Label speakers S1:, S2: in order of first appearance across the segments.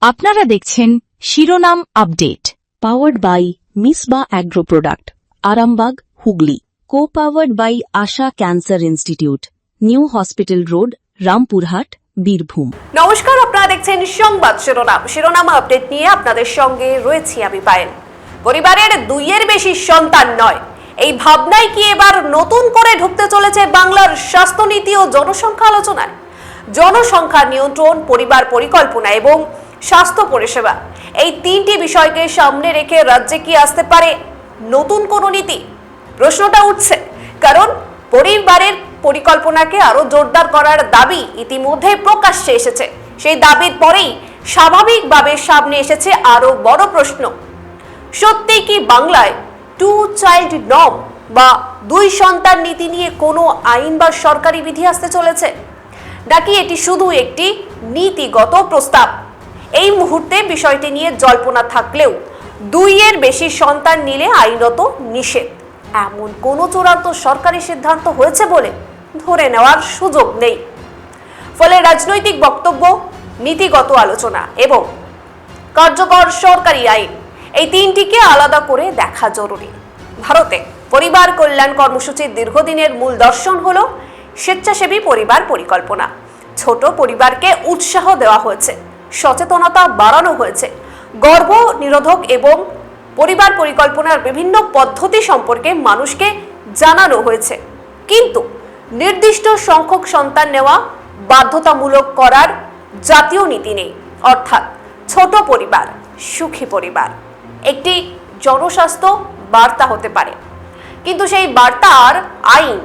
S1: আপনারা দেখছেন শিরোনাম update,
S2: powered by Misba agro product, Arambagh, Hooghly. Co powered by Asha cancer institute, new hospital road, Rampurhat, Birbhum.
S3: নমস্কার, আপনারা দেখছেন সংবাদ শিরোনাম আপডেট নিয়ে আপনাদের সঙ্গে রয়েছি আমি পায়েল। পরিবারের দুইয়ের বেশি সন্তান নয়, এই ভাবনাই কি এবার নতুন করে ঢুকতে চলেছে বাংলার স্বাস্থ্যনীতি ও জনসংখ্যা আলোচনায়? জনসংখ্যা নিয়ন্ত্রণ, পরিবার পরিকল্পনা এবং স্বাস্থ্য পরিষেবা, এই তিনটি বিষয়কে সামনে রেখে রাজ্যে কি আসতে পারে নতুন কোনো নীতি? প্রশ্নটা উঠছে কারণ পরিবারের পরিকল্পনাকে আরো জোরদার করার দাবি ইতিমধ্যে প্রকাশ্যে এসেছে। সেই দাবির পরেই স্বাভাবিকভাবে সামনে এসেছে আরো বড় প্রশ্ন, সত্যি কি বাংলায় 2 চাইল্ড নর্ম বা 2 সন্তান নীতি নিয়ে কোনো আইন বা সরকারি বিধি আসতে চলেছে, নাকি এটি শুধু একটি নীতিগত প্রস্তাব? এই মুহূর্তে বিষয়টি নিয়ে জল্পনা থাকলেও 2-এর বেশি সন্তান নিলে আইনত নিষেধ, এমন কোনো চূড়ান্ত সরকারি সিদ্ধান্ত হয়েছে বলে ধরে নেওয়ার সুযোগ নেই। ফলে রাজনৈতিক বক্তব্য, নীতিগত আলোচনা এবং কার্যকর সরকারি আইন, এই তিনটিকে আলাদা করে দেখা জরুরি। ভারতে পরিবার কল্যাণ কর্মসূচির দীর্ঘদিনের মূল দর্শন হলো স্বেচ্ছাসেবী পরিবার পরিকল্পনা। ছোট পরিবারকে উৎসাহ দেওয়া হয়েছে, সচেতনতা বাড়ানো হয়েছে, গর্ভ নিরোধক এবং পরিবার পরিকল্পনার বিভিন্ন পদ্ধতি সম্পর্কে মানুষকে জানানো হয়েছে। কিন্তু নির্দিষ্ট সংখ্যক সন্তান নেওয়া বাধ্যতামূলক করার জাতীয় নীতি নেই। অর্থাৎ ছোট পরিবার, সুখী পরিবার একটি জনস্বাস্থ্য বার্তা হতে পারে, কিন্তু সেই বার্তার আইন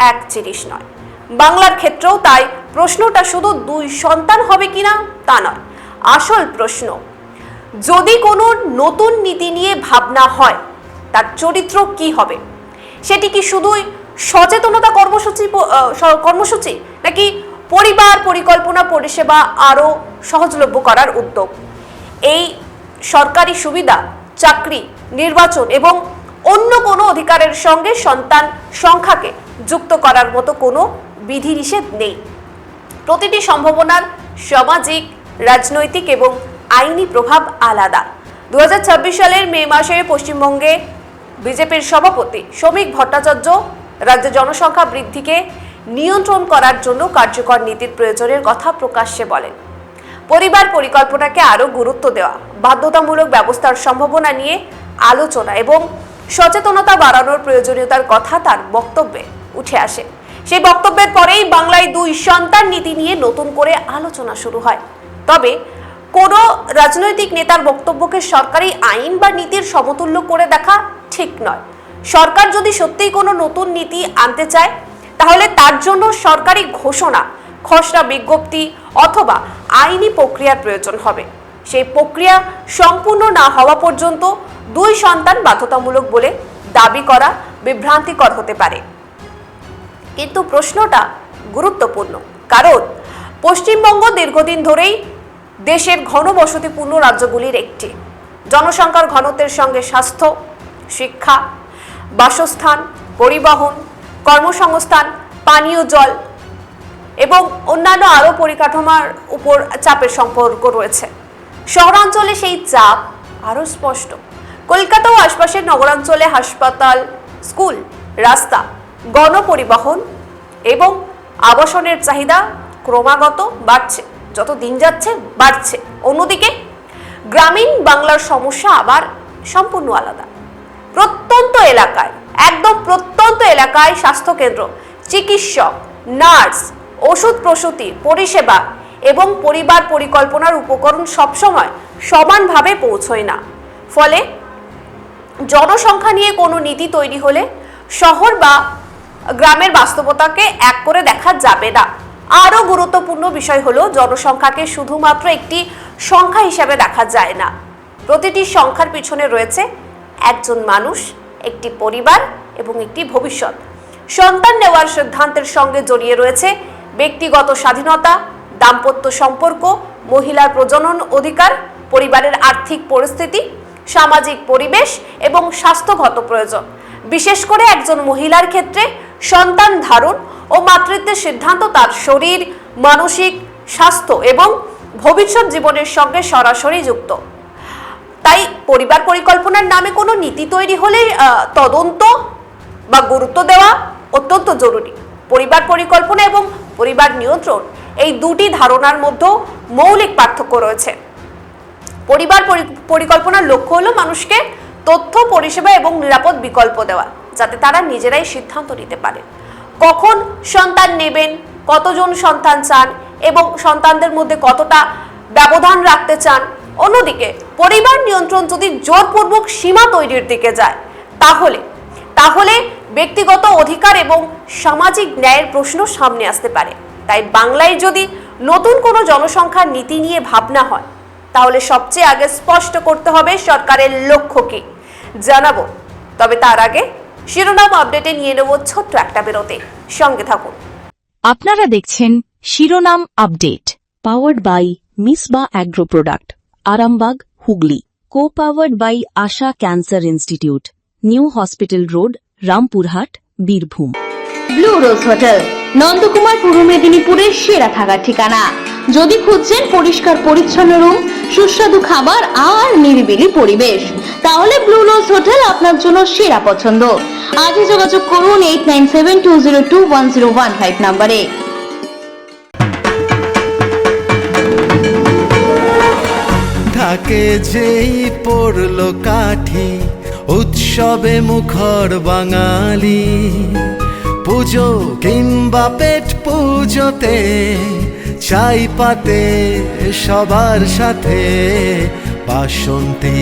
S3: এক জিনিস নয়। বাংলার ক্ষেত্রেও তাই প্রশ্নটা শুধু 2 সন্তান হবে কিনা তা নয়। আসল প্রশ্ন, যদি কোনো নতুন নীতি নিয়ে ভাবনা হয়, তার চরিত্র কি হবে? সেটি কি শুধুই সচেতনতা কর্মসূচি নাকি পরিবার পরিকল্পনা পরিষেবা আরো সহজলভ্য করার উদ্যোগ? এই সরকারি সুবিধা, চাকরি, নির্বাচন এবং অন্য কোনো অধিকারের সঙ্গে সন্তান সংখ্যাকে যুক্ত করার মতো কোনো বিধিনিষেধ নেই। প্রতিটি সম্ভাবনার সামাজিক, রাজনৈতিক এবং আইনি প্রভাব আলাদা। 2026 সালের মে মাসে পশ্চিমবঙ্গে বিজেপির সভাপতি শ্রমিক ভট্টাচার্য রাজ্যে জনসংখ্যা বৃদ্ধিকে নিয়ন্ত্রণ করার জন্য কার্যকর নীতির প্রয়োজনের কথা প্রকাশ্যে বলেন। পরিবার পরিকল্পনাকে আরও গুরুত্ব দেওয়া, বাধ্যতামূলক ব্যবস্থার সম্ভাবনা নিয়ে আলোচনা এবং সচেতনতা বাড়ানোর প্রয়োজনীয়তার কথা তার বক্তব্যে উঠে আসে। সেই বক্তব্যের পরেই বাংলায় 2 সন্তান নীতি নিয়ে নতুন করে আলোচনা শুরু হয়। তবে কোনো রাজনৈতিক নেতার বক্তব্যকে সরকারি আইন বা নীতির সমতুল্য করে দেখা ঠিক নয়। সরকার যদি সত্যিই কোনো নতুন নীতি আনতে চায়, তাহলে তার জন্য সরকারি ঘোষণা, খসড়া বিজ্ঞপ্তি অথবা আইনি প্রক্রিয়ার প্রয়োজন হবে। সেই প্রক্রিয়া সম্পূর্ণ না হওয়া পর্যন্ত 2 সন্তান বাধ্যতামূলক বলে দাবি করা বিভ্রান্তিকর হতে পারে। কিন্তু প্রশ্নটা গুরুত্বপূর্ণ, কারণ পশ্চিমবঙ্গ দীর্ঘদিন ধরেই দেশের ঘনবসতিপূর্ণ রাজ্যগুলির একটি। জনসংখ্যার ঘনত্বের সঙ্গে স্বাস্থ্য, শিক্ষা, বাসস্থান, পরিবহন, কর্মসংস্থান, পানীয় জল এবং অন্যান্য আরও পরিকাঠামোর উপর চাপের সম্পর্ক রয়েছে। শহরাঞ্চলে সেই চাপ আরও স্পষ্ট। কলকাতা ও আশপাশের নগরাঞ্চলে হাসপাতাল, স্কুল, রাস্তা, গণপরিবহন এবং আবাসনের চাহিদা ক্রমাগত বাড়ছে, যত দিন যাচ্ছে বাড়ছে। অন্যদিকে গ্রামীণ বাংলার সমস্যা আবার সম্পূর্ণ আলাদা। প্রত্যন্ত এলাকায়, একদম প্রত্যন্ত এলাকায় স্বাস্থ্যকেন্দ্র, চিকিৎসক, নার্স, ওষুধ প্রসূতি পরিষেবা এবং পরিবার পরিকল্পনার উপকরণ সবসময় সমানভাবে পৌঁছয় না। ফলে জনসংখ্যা নিয়ে কোনো নীতি তৈরি হলে শহর বা গ্রামের বাস্তবতাকে এক করে দেখা যাবে না। আরও গুরুত্বপূর্ণ বিষয় হলো, জনসংখ্যাকে শুধুমাত্র একটি সংখ্যা হিসাবে দেখা যায় না। প্রতিটি সংখ্যার পিছনে রয়েছে একজন মানুষ, একটি পরিবার এবং একটি ভবিষ্যৎ। সন্তান নেওয়ার সিদ্ধান্তের সঙ্গে জড়িয়ে রয়েছে ব্যক্তিগত স্বাধীনতা, দাম্পত্য সম্পর্ক, মহিলার প্রজনন অধিকার, পরিবারের আর্থিক পরিস্থিতি, সামাজিক পরিবেশ এবং স্বাস্থ্যগত প্রয়োজন। বিশেষ করে একজন মহিলার ক্ষেত্রে সন্তান ধারণ ও মাতৃত্বের সিদ্ধান্ত তার শরীর, মানসিক স্বাস্থ্য এবং ভবিষ্যৎ জীবনের সঙ্গে সরাসরি যুক্ত। তাই পরিবার পরিকল্পনার নামে কোনো নীতি তৈরি হলে তদন্ত বা গুরুত্ব দেওয়া অত্যন্ত জরুরি। পরিবার পরিকল্পনা এবং পরিবার নিয়ন্ত্রণ এই দুটি ধারণার মধ্যে মৌলিক পার্থক্য রয়েছে। পরিবার পরিকল্পনার লক্ষ্য হলো মানুষকে তথ্য, পরিষেবা এবং নিরাপদ বিকল্প দেওয়া, যাতে তারা নিজেরাই সিদ্ধান্ত নিতে পারে কখন সন্তান নেবেন, কতজন সন্তান চান এবং সন্তানদের মধ্যে কতটা ব্যবধান রাখতে চান। অন্যদিকে পরিবার নিয়ন্ত্রণ যদি জোরপূর্বক সীমা তৈরির দিকে যায় তাহলে ব্যক্তিগত অধিকার এবং সামাজিক ন্যায়ের প্রশ্ন সামনে আসতে পারে। তাই বাংলায় যদি নতুন কোনো জনসংখ্যার নীতি নিয়ে ভাবনা হয়, তাহলে সবচেয়ে আগে স্পষ্ট করতে হবে সরকারের লক্ষ্য কি জানাবো। তবে তার আগে শিরোনাম আপডেটে নিয়ে নেব ছোট্ট একটা বিরতি, সঙ্গে থাকুন।
S1: আপনারা দেখছেন শিরোনাম update,
S2: powered by Misba agro product, Arambagh, Hooghly. Co-powered by Asha cancer institute, new hospital road, Rampurhat, Birbhum.
S4: Blue rose hotel, Nandakumar, পূর্ব মেদিনীপুরের সেরা থাকার ঠিকানা। যদি খুঁজছেন পরিষ্কার পরিচ্ছন্ন রুম, সুস্বাদু খাবার আর নিরিবিলি পরিবেশ, তাহলে ব্লু রোজ হোটেল আপনার জন্য সেরা পছন্দ। আজই যোগাযোগ করুন 8972021015 নম্বরে।
S5: থাকে যেই পড়লো কাঠি, উৎসবে মুখর বাঙালি। পুজো কিংবা পেট পুজোতে চাই পাতে সবার সাথে বাসন্তী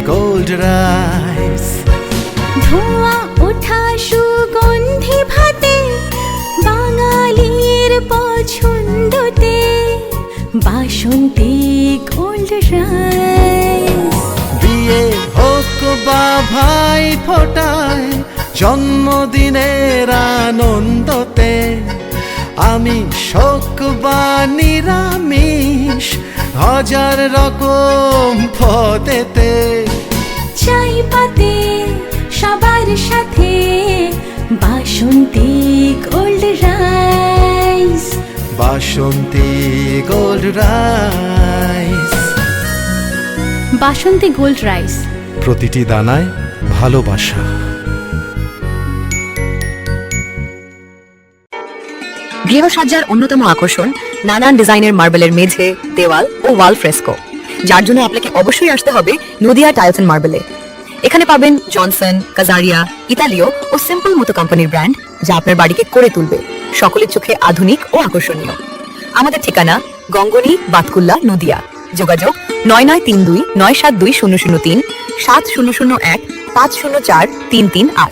S5: গোল্ড রাইস।
S6: ধোঁয়া ওঠা সুগন্ধি ভাতে, বাঙালির পছন্দতে বাসন্তী গোল্ড রাইস।
S5: বিয়ে হোক বা ভাই ফোটায়, জন্মদিনের আনন্দতে, আমি শোক বা নিরামিষ, হাজার রকম পদেতে
S6: চাই পাতে সবার সাথে বাসন্তী গোল্ড রাইস।
S5: বাসন্তী গোল্ড রাইস।
S6: বাসন্তী গোল্ড রাইস,
S5: প্রতিটি দানায় ভালোবাসা।
S7: গৃহসজ্জার অন্যতম আকর্ষণ নানান ডিজাইনের মার্বেলের মেঝে, দেওয়াল ও ওয়াল ফ্রেস্কো, যার জন্য আপনাকে অবশ্যই আসতে হবে নদিয়া টাইলস এন্ড মার্বেলে। এখানে পাবেন জনসন, কাজারিয়া, ইতালীয় ও সিম্পল মতো কোম্পানির ব্র্যান্ড, যা আপনার বাড়িকে করে তুলবে সকলের চোখে আধুনিক ও আকর্ষণীয়। আমাদের ঠিকানা গঙ্গনি, বাতকুল্লা, নদিয়া। যোগাযোগ 9932972003 7001 504 338।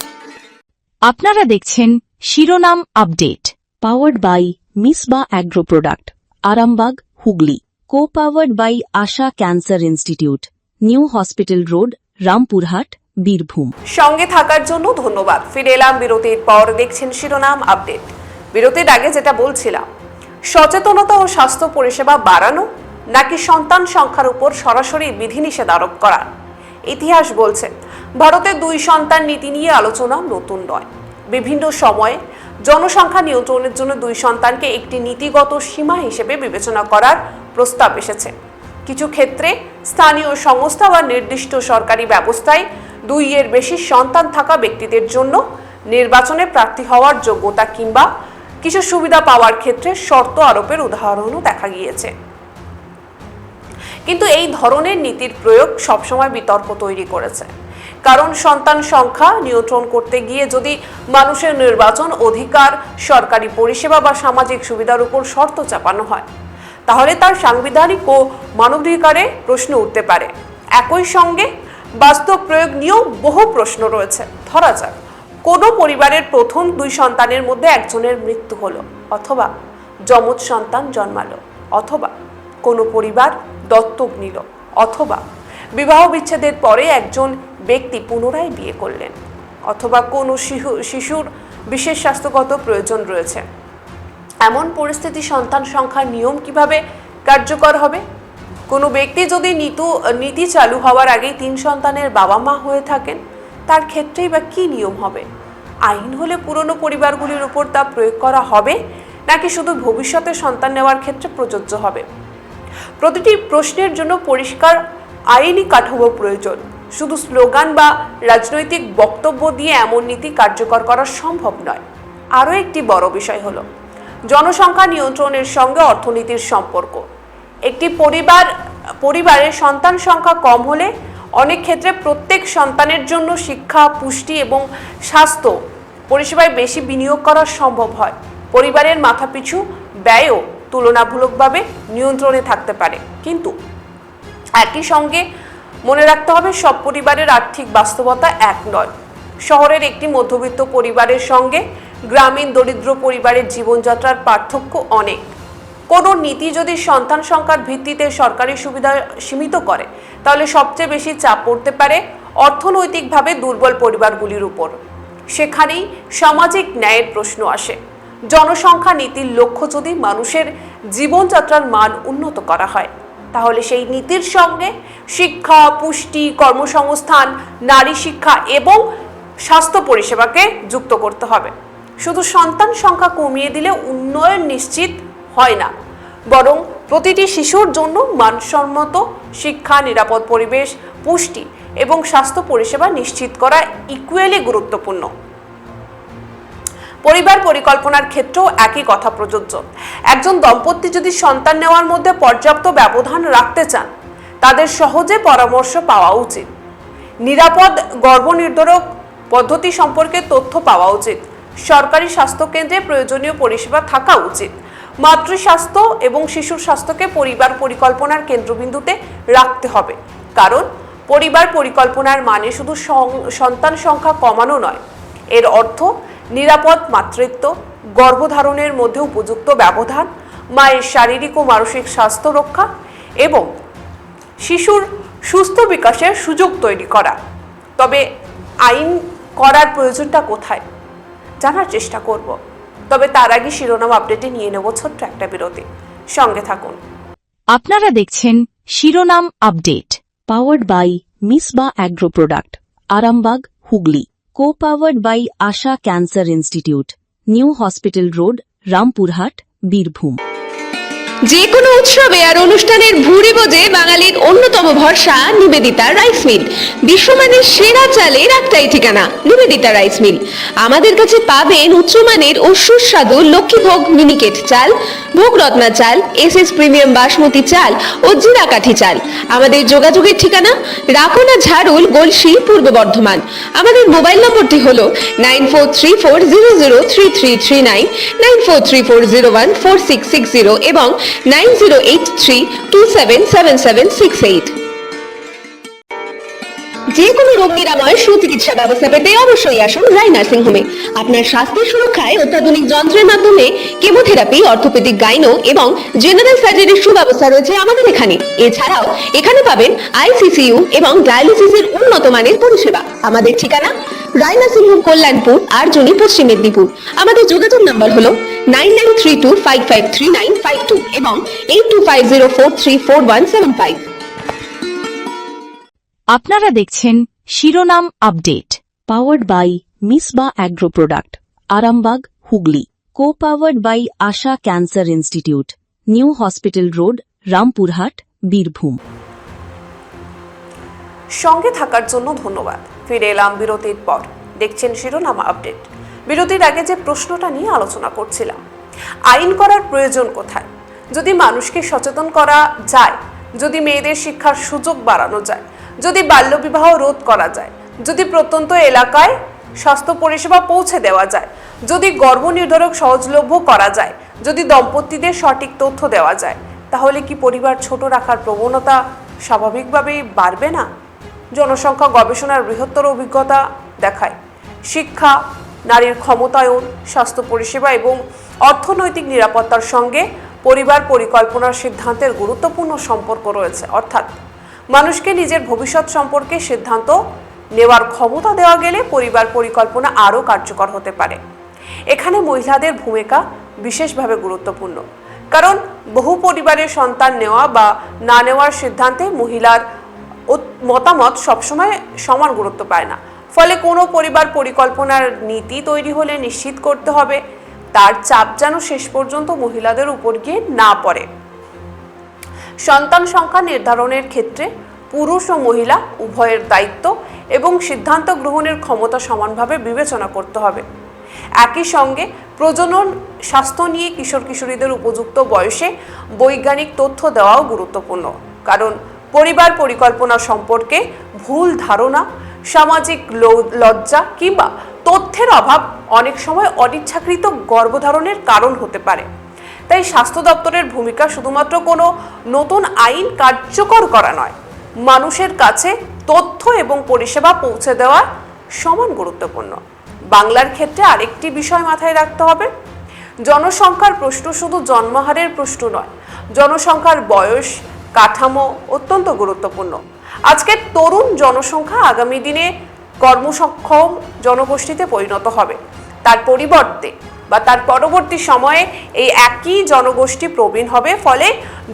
S1: আপনারা দেখছেন শিরোনাম update,
S2: powered by Misba agro product, Arambagh, Hooghly. Co-powered by Asha cancer institute, new hospital road, Rampurhat, Birbhum.
S3: সঙ্গে থাকার জন্য ধন্যবাদ। ফিরে এলাম বিরতির পর, দেখছেন শিরোনাম আপডেট। বিরতির আগে যেটা বলছিলাম, সচেতনতা ও স্বাস্থ্য পরিষেবা বাড়ানো নাকি সন্তান সংখ্যার উপর সরাসরি বিধিনিষেধ আরোপ করা। ইতিহাস বলছে ভারতের 2 সন্তান নীতি নিয়ে আলোচনা নতুন নয়। বিভিন্ন সময়ে জনসংখ্যা নিয়ন্ত্রণের জন্য 2 সন্তানকে একটি নীতিগত সীমা হিসেবে বিবেচনা করার প্রস্তাব এসেছে। কিছু ক্ষেত্রে স্থানীয় সংস্থা বা নির্দিষ্ট সরকারি ব্যবস্থায় 2-এর বেশি সন্তান থাকা ব্যক্তিদের জন্য নির্বাচনে প্রার্থী হওয়ার যোগ্যতা কিংবা কিছু সুবিধা পাওয়ার ক্ষেত্রে শর্ত আরোপের উদাহরণও দেখা গিয়েছে। কিন্তু এই ধরনের নীতির প্রয়োগ সবসময় বিতর্ক তৈরি করেছে, কারণ সন্তান সংখ্যা নিয়ন্ত্রণ করতে গিয়ে যদি মানুষের নির্বাচন অধিকার, সরকারি পরিষেবা বা সামাজিক সুবিধার উপর শর্ত চাপানো হয়, তাহলে তার সাংবিধানিক ও মানবাধিকারে প্রশ্ন উঠতে পারে। একই সঙ্গে বাস্তব প্রয়োগ নিয়েও বহু প্রশ্ন রয়েছে। ধরা যাক কোনো পরিবারের প্রথম 2 সন্তানের মধ্যে একজনের মৃত্যু হলো, অথবা যমজ সন্তান জন্মালো, অথবা কোনো পরিবার দত্তক নিল, অথবা বিবাহ বিচ্ছেদের পরে একজন ব্যক্তি পুনরায় বিয়ে করলেন, অথবা কোনো শিশুর বিশেষ স্বাস্থ্যগত প্রয়োজন রয়েছে। এমন পরিস্থিতি সন্তান সংখ্যার নিয়ম কিভাবে কার্যকর হবে? কোনো ব্যক্তি যদি নীতি চালু হওয়ার আগেই 3 সন্তানের বাবা মা হয়ে থাকেন, তার ক্ষেত্রেই বা কি নিয়ম হবে? আইন হলে পুরনো পরিবারগুলির উপর তা প্রয়োগ করা হবে নাকি শুধু ভবিষ্যতে সন্তান নেওয়ার ক্ষেত্রে প্রযোজ্য হবে? প্রতিটি প্রশ্নের জন্য পরিষ্কার আইনি কাঠামো প্রয়োজন। শুধু স্লোগান বা রাজনৈতিক বক্তব্য দিয়ে এমন নীতি কার্যকর করা সম্ভব নয়। আরও একটি বড় বিষয় হলো জনসংখ্যা নিয়ন্ত্রণের সঙ্গে অর্থনীতির সম্পর্ক। একটি পরিবারের সন্তান সংখ্যা কম হলে অনেক ক্ষেত্রে প্রত্যেক সন্তানের জন্য শিক্ষা, পুষ্টি এবং স্বাস্থ্য পরিষেবায় বেশি বিনিয়োগ করা সম্ভব হয়। পরিবারের মাথাপিছু ব্যয়ও তুলনামূলকভাবে নিয়ন্ত্রণে থাকতে পারে। কিন্তু একই সঙ্গে মনে রাখতে হবে সব পরিবারের আর্থিক বাস্তবতা এক নয়। শহরের একটি মধ্যবিত্ত পরিবারের সঙ্গে গ্রামীণ দরিদ্র পরিবারের জীবনযাত্রার পার্থক্য অনেক। কোনো নীতি যদি সন্তান সংখ্যার ভিত্তিতে সরকারি সুবিধা সীমিত করে তাহলে সবচেয়ে বেশি চাপ পড়তে পারে অর্থনৈতিকভাবে দুর্বল পরিবারগুলির উপর। সেখানেই সামাজিক ন্যায়ের প্রশ্ন আসে। জনসংখ্যা নীতির লক্ষ্য যদি মানুষের জীবনযাত্রার মান উন্নত করা হয় তাহলে সেই নীতির সঙ্গে শিক্ষা, পুষ্টি, কর্মসংস্থান, নারী শিক্ষা এবং স্বাস্থ্য পরিষেবাকে যুক্ত করতে হবে। শুধু সন্তান সংখ্যা কমিয়ে দিলে উন্নয়ন নিশ্চিত হয় না, বরং প্রতিটি শিশুর জন্য মানসম্মত শিক্ষা, নিরাপদ পরিবেশ, পুষ্টি এবং স্বাস্থ্য পরিষেবা নিশ্চিত করা ইকুয়ালি গুরুত্বপূর্ণ। পরিবার পরিকল্পনার ক্ষেত্রেও একই কথা প্রযোজ্য। একজন দম্পতি যদি সন্তান নেওয়ার মধ্যে পর্যাপ্ত ব্যবধান রাখতে চান তাদের সহজে পরামর্শ পাওয়া উচিত। নিরাপদ গর্ভনির্ধারক পদ্ধতি সম্পর্কে তথ্য পাওয়া উচিত। সরকারি স্বাস্থ্যকেন্দ্রে প্রয়োজনীয় পরিষেবা থাকা উচিত। মাতৃস্বাস্থ্য এবং শিশুর স্বাস্থ্যকে পরিবার পরিকল্পনার কেন্দ্রবিন্দুতে রাখতে হবে, কারণ পরিবার পরিকল্পনার মানে শুধু সন্তান সংখ্যা কমানো নয়। এর অর্থ নিরাপদ মাতৃত্ব, গর্ভধারণের মধ্যে উপযুক্ত ব্যবধান, মায়ের শারীরিক ও মানসিক স্বাস্থ্য রক্ষা এবং শিশুর সুস্থ বিকাশের সুযোগ তৈরি করা। তবে আইন করার প্রয়োজনটা কোথায় জানার চেষ্টা করব। তবে তার আগে শিরোনাম আপডেটে নিয়ে নেব ছোট্ট একটা বিরতি। সঙ্গে থাকুন।
S1: আপনারা দেখছেন শিরোনাম update.
S2: Powered by Misbah Agro Product, Arambagh, Hugli. Co-powered by Asha Cancer Institute, New Hospital Road, Rampurhat, Birbhum.
S8: যে কোনো উৎসবে আর অনুষ্ঠানের ভুরি বোঝে বাঙালির অন্যতম ভরসা নিবেদিতা রাইস মিল। বিশ্বমানের সেরা চালের একটাই ঠিকানা, নিবেদিতা রাইস মিল। আমাদের কাছে পাবেন উচ্চমানের ও সুস্বাদু লক্ষ্মীভোগ মিনিকেট চাল, ভোগরত্না চাল, এসএস প্রিমিয়াম বাসমতি চাল ও জিরাকাঠি চাল। আমাদের যোগাযোগের ঠিকানা রাকোনা ঝাড়ুল, গলসি, পূর্ব বর্ধমান। আমাদের মোবাইল নম্বরটি হলো 9434003339, 9434014660 এবং 9083277768। যে কোনো রোগ নিরাময় সুচিকিৎসা ব্যবস্থা পেতে অবশ্যই আসুন রায় নার্সিং হোমে। আপনার স্বাস্থ্যের সুরক্ষায় অত্যাধুনিক যন্ত্রের মাধ্যমে কেমোথেরাপি, অর্থোপেডিক, গাইনো এবং জেনারেল সার্জারির সুব্যবস্থা রয়েছে আমাদের এখানে। এছাড়াও এখানে পাবেন আইসিসিইউ এবং ডায়ালিসিসের উন্নত মানের পরিষেবা। আমাদের ঠিকানা রায় নার্সিং হোম, কল্যাণপুর, আরজনি, পশ্চিম মেদিনীপুর। আমাদের যোগাযোগ নাম্বার হলো 9932553952 এবং 8250434175।
S1: আপনারা দেখছেন শিরোনাম update.
S2: Powered by Misbah Agro Product, Arambagh, Hugli. Co-powered by Asha Cancer Institute, New Hospital Road, Rampurhat, Birbhum.
S3: সঙ্গে থাকার জন্য ধন্যবাদ। ফিরে এলাম বিরতির পর। দেখছেন শিরোনাম আপডেট। বিরতির আগে যে প্রশ্নটা নিয়ে আলোচনা করছিলাম, আইন করার প্রয়োজন কোথায়? যদি মানুষকে সচেতন করা যায়, যদি মেয়েদের শিক্ষার সুযোগ বাড়ানো যায়, যদি বাল্যবিবাহ রোধ করা যায়, যদি প্রত্যন্ত এলাকায় স্বাস্থ্য পরিষেবা পৌঁছে দেওয়া যায়, যদি গর্ভনির্ধারক সহজলভ্য করা যায়, যদি দম্পতিদের সঠিক তথ্য দেওয়া যায়, তাহলে কি পরিবার ছোট রাখার প্রবণতা স্বাভাবিকভাবেই বাড়বে না? জনসংখ্যা গবেষণার বৃহত্তর অভিজ্ঞতা দেখায় শিক্ষা, নারীর ক্ষমতায়ন, স্বাস্থ্য পরিষেবা এবং অর্থনৈতিক নিরাপত্তার সঙ্গে পরিবার পরিকল্পনার সিদ্ধান্তের গুরুত্বপূর্ণ সম্পর্ক রয়েছে। অর্থাৎ মানুষকে নিজের ভবিষ্যৎ সম্পর্কে সিদ্ধান্ত নেওয়ার ক্ষমতা দেওয়া গেলে পরিবার পরিকল্পনা আরও কার্যকর হতে পারে। এখানে মহিলাদের ভূমিকা বিশেষভাবে গুরুত্বপূর্ণ, কারণ বহু পরিবারের সন্তান নেওয়া বা না নেওয়ার সিদ্ধান্তে মহিলার মতামত সবসময় সমান গুরুত্ব পায় না। ফলে কোনো পরিবার পরিকল্পনার নীতি তৈরি হলে নিশ্চিত করতে হবে তার চাপ যেন শেষ পর্যন্ত মহিলাদের উপর গিয়ে না পড়ে। সন্তান সংখ্যা নির্ধারণের ক্ষেত্রে পুরুষ ও মহিলা উভয়ের দায়িত্ব এবং সিদ্ধান্ত গ্রহণের ক্ষমতা সমানভাবে বিবেচনা করতে হবে। একই সঙ্গে প্রজনন স্বাস্থ্য নিয়ে কিশোর কিশোরীদের উপযুক্ত বয়সে বৈজ্ঞানিক তথ্য দেওয়াও গুরুত্বপূর্ণ, কারণ পরিবার পরিকল্পনা সম্পর্কে ভুল ধারণা, সামাজিক লজ্জা কিংবা তথ্যের অভাব অনেক সময় অনিচ্ছাকৃত গর্ভধারণের কারণ হতে পারে। তাই স্বাস্থ্য দপ্তরের ভূমিকা শুধুমাত্র কোনো নতুন আইন কার্যকর করা নয়, মানুষের কাছে তথ্য এবং পরিষেবা পৌঁছে দেওয়া সমান গুরুত্বপূর্ণ। বাংলার ক্ষেত্রে আরেকটি বিষয় মাথায় রাখতে হবে, জনসংখ্যার প্রশ্ন শুধু জন্মহারের প্রশ্ন নয়, জনসংখ্যার বয়স, কাঠামো অত্যন্ত গুরুত্বপূর্ণ। আজকের তরুণ জনসংখ্যা আগামী দিনে কর্মসক্ষম জনগোষ্ঠীতে পরিণত হবে। তার পরিবর্তে বা তার পরবর্তী সময়ে এই একই জনগোষ্ঠী প্রবীণ হবে। ফলে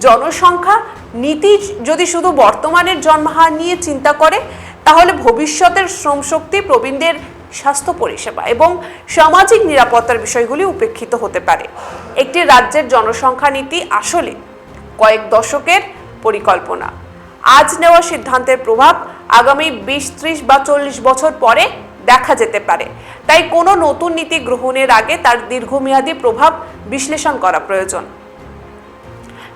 S3: জনসংখ্যা নীতি যদি শুধু বর্তমানের জন্মহার নিয়ে চিন্তা করে, তাহলে ভবিষ্যতের শ্রমশক্তি, প্রবীণদের স্বাস্থ্য পরিষেবা এবং সামাজিক নিরাপত্তার বিষয়গুলি উপেক্ষিত হতে পারে। একটি রাজ্যের জনসংখ্যা নীতি আসলে কয়েক দশকের পরিকল্পনা। আজ নেওয়া সিদ্ধান্তের প্রভাব আগামী 20, 30 বা 40 বছর পরে দেখা যেতে পারে। তাই কোনো নতুন নীতি গ্রহণের আগে তার দীর্ঘমেয়াদী প্রভাব বিশ্লেষণ করা প্রয়োজন,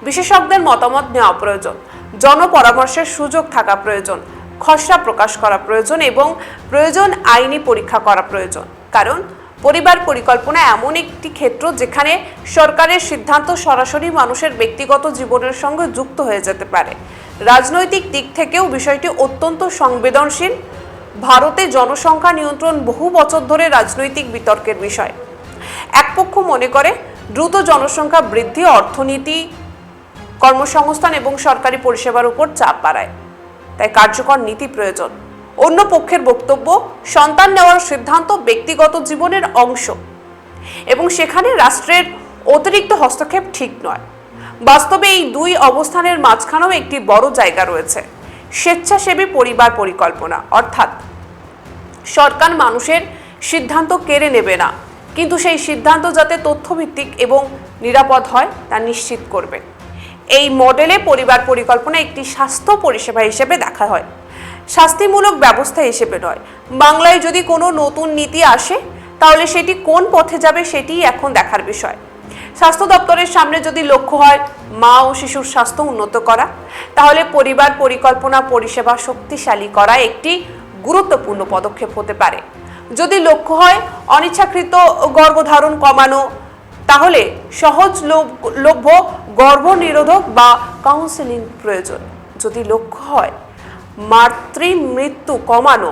S3: বিশেষজ্ঞদের মতামত নেওয়া প্রয়োজন, জনপরামর্শের সুযোগ থাকা প্রয়োজন, খসড়া প্রকাশ করা প্রয়োজন এবং প্রয়োজন আইনি পরীক্ষা করা প্রয়োজন। কারণ পরিবার পরিকল্পনা এমন একটি ক্ষেত্র যেখানে সরকারের সিদ্ধান্ত সরাসরি মানুষের ব্যক্তিগত জীবনের সঙ্গে যুক্ত হয়ে যেতে পারে। রাজনৈতিক দিক থেকেও বিষয়টি অত্যন্ত সংবেদনশীল। ভারতে জনসংখ্যা নিয়ন্ত্রণ বহু বছর ধরে রাজনৈতিক বিতর্কের বিষয়। এক পক্ষ মনে করে দ্রুত জনসংখ্যা বৃদ্ধি অর্থনীতি, কর্মসংস্থান এবং সরকারি পরিষেবার উপর চাপ বাড়ায়, তাই কার্যকর নীতি প্রয়োজন। অন্য পক্ষের বক্তব্য, সন্তান নেওয়ার সিদ্ধান্ত ব্যক্তিগত জীবনের অংশ এবং সেখানে রাষ্ট্রের অতিরিক্ত হস্তক্ষেপ ঠিক নয়। বাস্তবে এই দুই অবস্থানের মাঝখানেও একটি বড় জায়গা রয়েছে, স্বেচ্ছাসেবী পরিবার পরিকল্পনা। অর্থাৎ সরকার মানুষের সিদ্ধান্ত কেড়ে নেবে না, কিন্তু সেই সিদ্ধান্ত যাতে তথ্যভিত্তিক এবং নিরাপদ হয় তা নিশ্চিত করবে। এই মডেলে পরিবার পরিকল্পনা একটি স্বাস্থ্য পরিষেবা হিসেবে দেখা হয়, শাস্তিমূলক ব্যবস্থা হিসেবে নয়। বাংলায় যদি কোনো নতুন নীতি আসে, তাহলে সেটি কোন পথে যাবে সেটি এখন দেখার বিষয়। স্বাস্থ্য দপ্তরের সামনে যদি লক্ষ্য হয় মা ও শিশুর স্বাস্থ্য উন্নত করা, তাহলে পরিবার পরিকল্পনা পরিষেবা শক্তিশালী করা একটি গুরুত্বপূর্ণ পদক্ষেপ হতে পারে। যদি লক্ষ্য হয় অনিচ্ছাকৃত গর্ভধারণ কমানো, তাহলে সহজলভ্য গর্ভনিরোধক বা কাউন্সেলিং প্রয়োজন। যদি লক্ষ্য হয় মাতৃমৃত্যু কমানো,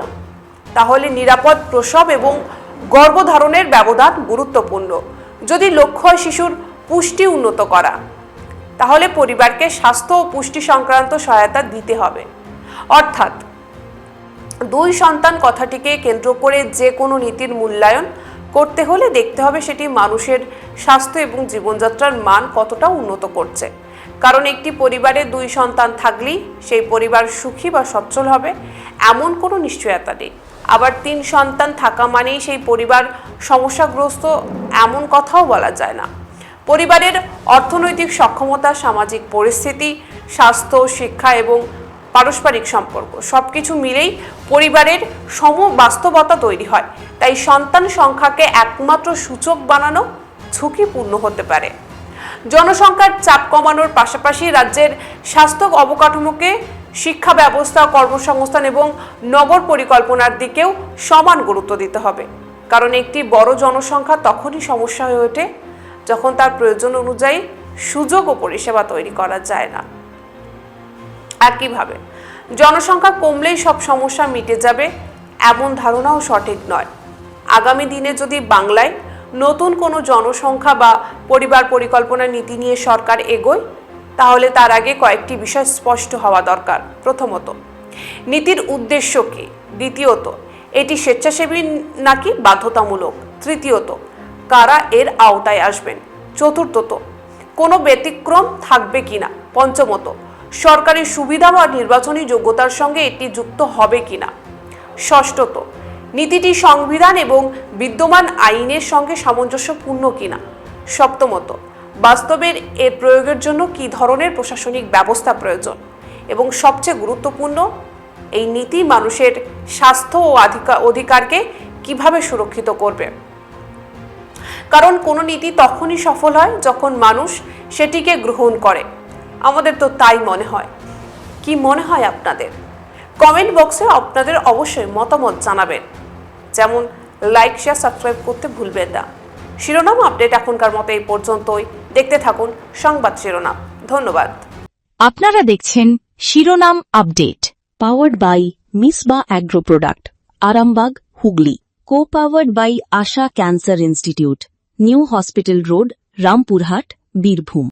S3: তাহলে নিরাপদ প্রসব এবং গর্ভধারণের ব্যবধান গুরুত্বপূর্ণ। যদি লক্ষ্য হয় শিশুর পুষ্টি উন্নত করা, তাহলে পরিবারকে স্বাস্থ্য ও পুষ্টি সংক্রান্ত সহায়তা দিতে হবে। অর্থাৎ দুই সন্তান কথাটিকে কেন্দ্র করে যে কোনো নীতির মূল্যায়ন করতে হলে দেখতে হবে সেটি মানুষের স্বাস্থ্য এবং জীবনযাত্রার মান কতটা উন্নত করছে। কারণ একটি পরিবারে দুই সন্তান থাকলেই সেই পরিবার সুখী বা সচ্ছল হবে এমন কোনো নিশ্চয়তা নেই। আবার 3 সন্তান থাকা মানেই সেই পরিবার সমস্যাগ্রস্ত এমন কথাও বলা যায় না। পরিবারের অর্থনৈতিক সক্ষমতা, সামাজিক পরিস্থিতি, স্বাস্থ্য, শিক্ষা এবং পারস্পরিক সম্পর্ক সবকিছু মিলেই পরিবারের বাস্তবতা তৈরি হয়। তাই সন্তান সংখ্যাকে একমাত্র সূচক বানানো ঝুঁকিপূর্ণ হতে পারে। জনসংখ্যার চাপ কমানোর পাশাপাশি রাজ্যের স্বাস্থ্য অবকাঠামোকে শিক্ষা ব্যবস্থা, কর্মসংস্থান এবং নগর পরিকল্পনার দিকেও সমান গুরুত্ব দিতে হবে। কারণ একটি বড় জনসংখ্যা তখনই সমস্যা হয়ে ওঠে যখন তার প্রয়োজন অনুযায়ী সুযোগ ও পরিষেবা তৈরি করা যায় না। একইভাবে জনসংখ্যা কমলেই সব সমস্যা মিটে যাবে এমন ধারণাও সঠিক নয়। আগামী দিনে যদি বাংলায় নতুন কোনো জনসংখ্যা বা পরিবার পরিকল্পনা নীতি নিয়ে সরকার এগোয়, তাহলে তার আগে কয়েকটি বিষয় স্পষ্ট হওয়া দরকার। প্রথমত, নীতির উদ্দেশ্য কী? দ্বিতীয়ত, এটি স্বেচ্ছাসেবী নাকি বাধ্যতামূলক? তৃতীয়ত, কারা এর আওতায় আসবেন? চতুর্থত, কোনো ব্যতিক্রম থাকবে কিনা? পঞ্চমত, সরকারি সুবিধা বা নির্বাচনী যোগ্যতার সঙ্গে এটি যুক্ত হবে কিনা? ষষ্ঠত, নীতিটি সংবিধান এবং বিদ্যমান আইনের সঙ্গে সামঞ্জস্যপূর্ণ কিনা? সপ্তমত, বাস্তবের এর প্রয়োগের জন্য কী ধরনের প্রশাসনিক ব্যবস্থা প্রয়োজন এবং সবচেয়ে গুরুত্বপূর্ণ, এই নীতি মানুষের স্বাস্থ্য ও অধিকারকে কিভাবে সুরক্ষিত করবে। কারণ কোনো নীতি তখনই সফল হয় যখন মানুষ সেটিকে গ্রহণ করে। আমাদের তো তাই মনে হয়। কি মনে হয় আপনাদের? কমেন্ট বক্সে আপনাদের অবশ্যই মতামত জানাবেন। যেমন লাইক, শেয়ার, সাবস্ক্রাইব করতে ভুলবেন না। শিরোনাম আপডেট এখনকার মতো এই পর্যন্তই। দেখতে থাকুন সংবাদ শিরোনাম। ধন্যবাদ।
S1: আপনারা দেখছেন শিরোনাম update.
S2: Powered by Misba Agro Product, Arambagh, Hugli. Co-powered by Asha Cancer Institute, New Hospital Road, Rampurhat, Birbhum.